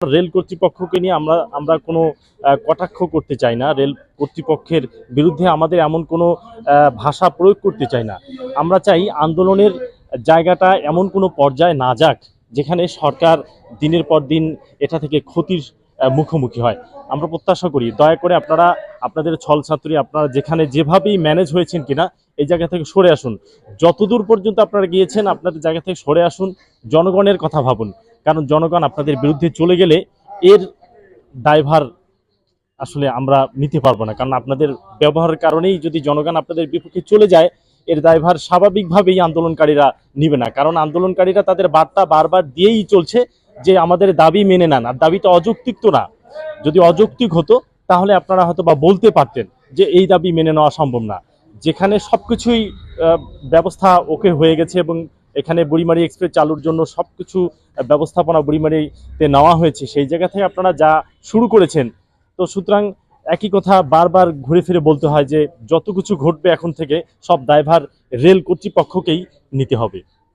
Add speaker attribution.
Speaker 1: Rail কর্তৃপক্ষকে নিয়ে আমরা কোনো কটাক্ষ করতে চাই না। রেল কর্তৃপক্ষের বিরুদ্ধে আমাদের এমন কোনো ভাষা প্রয়োগ করতে চাই না। আমরা চাই আন্দোলনের জায়গাটা এমন কোনো পর্যায়ে না যাক যেখানে সরকার দিনের পর দিন এটা থেকে ক্ষতির মুখোমুখি হয়। আমরা প্রত্যাশা করি দয়া করে আপনারা আপনাদের ছল ছাত্রী আপনারা যেখানে যেভাবেই ম্যানেজ হয়েছেন কিনা এই জায়গা থেকে সরে আসুন। যতদূর পর্যন্ত আপনারা গিয়েছেন আপনাদের জায়গা থেকে সরে আসুন, জনগণের কথা ভাবুন। কারণ জনগণ আপনাদের বিরুদ্ধে চলে গেলে এর দায়ভার আসলে আমরা নিতে পারবো না। কারণ আপনাদের ব্যবহারের কারণেই যদি জনগণ আপনাদের বিপক্ষে চলে যায় এর দায়ভার স্বাভাবিকভাবেই আন্দোলনকারীরা নিবে না। কারণ আন্দোলনকারীরা তাদের বার্তা বারবার দিয়েই চলছে যে আমাদের দাবি মেনে নেন। আর দাবি তো অযৌক্তিক তো না। যদি অযৌক্তিক হতো তাহলে আপনারা হয়তো বা বলতে পারতেন যে এই দাবি মেনে নেওয়া সম্ভব না। যেখানে সবকিছুই ব্যবস্থা ওকে হয়ে গেছে এবং এখানে বুড়িমারি এক্সপ্রেস চালুর জন্য সবকিছু ব্যবস্থাপনা বুড়িমারিতে নেওয়া হয়েছে, সেই জায়গা থেকে আপনারা যা শুরু করেছেন, তো সুতরাং একই কথা বারবার ঘুরে ফিরে বলতে হয় যে যত কিছু ঘটবে এখন থেকে সব দায়ভার রেল কর্তৃপক্ষকেই নিতে হবে।